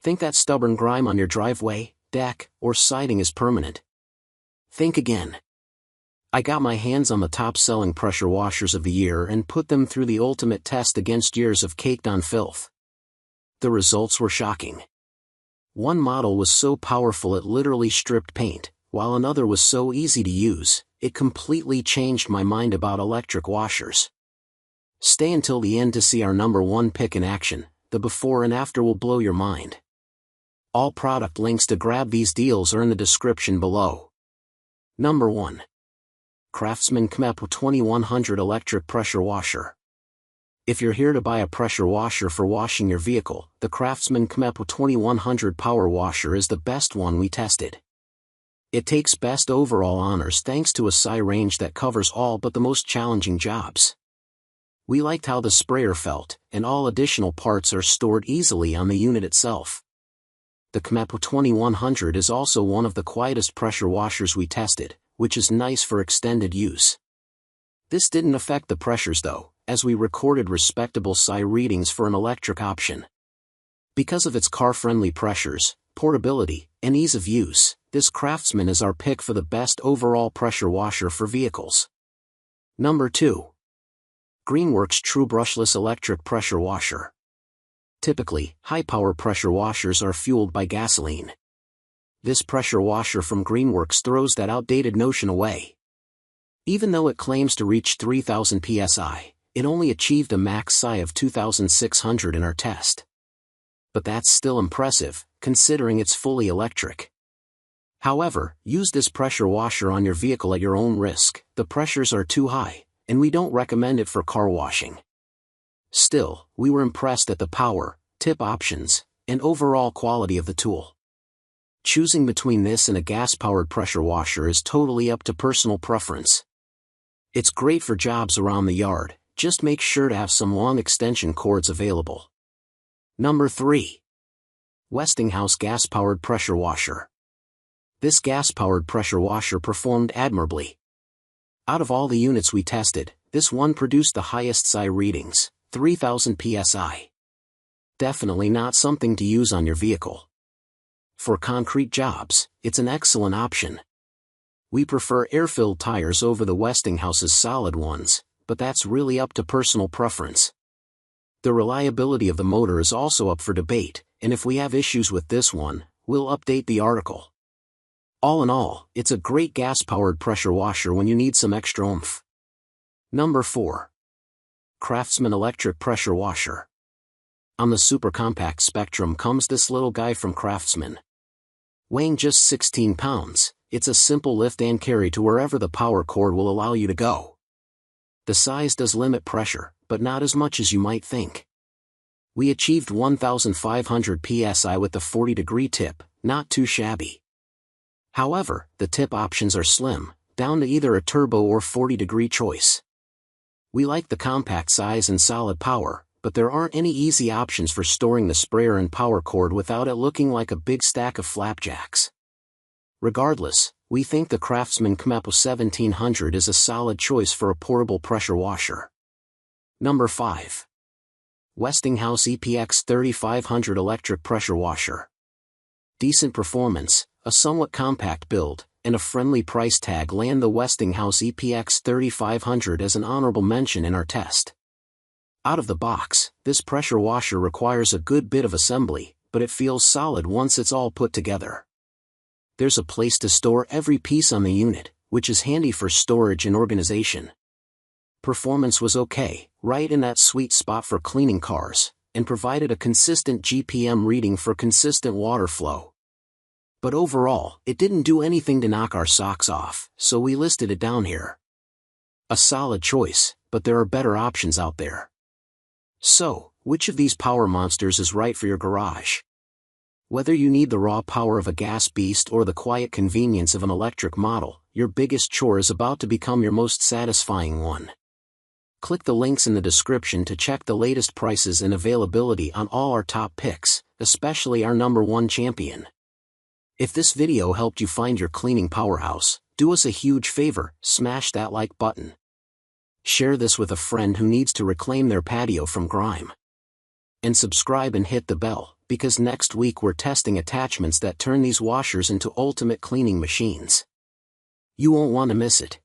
Think that stubborn grime on your driveway, deck, or siding is permanent? Think again. I got my hands on the top-selling pressure washers of the year and put them through the ultimate test against years of caked-on filth. The results were shocking. One model was so powerful it literally stripped paint, while another was so easy to use, it completely changed my mind about electric washers. Stay until the end to see our number one pick in action. The before and after will blow your mind. All product links to grab these deals are in the description below. Number 1. Craftsman CMEP 2100 Electric Pressure Washer. If you're here to buy a pressure washer for washing your vehicle, the Craftsman CMEP 2100 Power Washer is the best one we tested. It takes best overall honors thanks to a size range that covers all but the most challenging jobs. We liked how the sprayer felt, and all additional parts are stored easily on the unit itself. The CMEP 2100 is also one of the quietest pressure washers we tested, which is nice for extended use. This didn't affect the pressures though, as we recorded respectable size readings for an electric option. Because of its car-friendly pressures, portability, and ease of use, this Craftsman is our pick for the best overall pressure washer for vehicles. Number 2. Greenworks TruBrushless Electric Pressure Washer. Typically, high-power pressure washers are fueled by gasoline. This pressure washer from Greenworks throws that outdated notion away. Even though it claims to reach 3000 PSI, it only achieved a max size of 2600 in our test. But that's still impressive, considering it's fully electric. However, use this pressure washer on your vehicle at your own risk. The pressures are too high, and we don't recommend it for car washing. Still, we were impressed at the power, tip options, and overall quality of the tool. Choosing between this and a gas-powered pressure washer is totally up to personal preference. It's great for jobs around the yard, just make sure to have some long extension cords available. Number 3. Westinghouse Gas-Powered Pressure Washer. This gas-powered pressure washer performed admirably. Out of all the units we tested, this one produced the highest size readings, 3000 PSI. Definitely not something to use on your vehicle. For concrete jobs, it's an excellent option. We prefer air-filled tires over the Westinghouse's solid ones, but that's really up to personal preference. The reliability of the motor is also up for debate, and if we have issues with this one, we'll update the article. All in all, it's a great gas-powered pressure washer when you need some extra oomph. Number 4. Craftsman Electric Pressure Washer. On the super compact spectrum comes this little guy from Craftsman. Weighing just 16 pounds, it's a simple lift and carry to wherever the power cord will allow you to go. The size does limit pressure, but not as much as you might think. We achieved 1500 PSI with the 40-degree tip, not too shabby. However, the tip options are slim, down to either a turbo or 40-degree choice. We like the compact size and solid power, but there aren't any easy options for storing the sprayer and power cord without it looking like a big stack of flapjacks. Regardless, we think the Craftsman CMEP 1700 is a solid choice for a portable pressure washer. Number 5. Westinghouse EPX 3500 Electric Pressure Washer. Decent performance, a somewhat compact build, and a friendly price tag land the Westinghouse EPX 3500 as an honorable mention in our test. Out of the box, this pressure washer requires a good bit of assembly, but it feels solid once it's all put together. There's a place to store every piece on the unit, which is handy for storage and organization. Performance was okay, right in that sweet spot for cleaning cars, and provided a consistent GPM reading for consistent water flow. But overall, it didn't do anything to knock our socks off, so we listed it down here. A solid choice, but there are better options out there. So, which of these power monsters is right for your garage? Whether you need the raw power of a gas beast or the quiet convenience of an electric model, your biggest chore is about to become your most satisfying one. Click the links in the description to check the latest prices and availability on all our top picks, especially our number 1 champion. If this video helped you find your cleaning powerhouse, do us a huge favor, smash that like button. Share this with a friend who needs to reclaim their patio from grime. And subscribe and hit the bell, because next week we're testing attachments that turn these washers into ultimate cleaning machines. You won't want to miss it.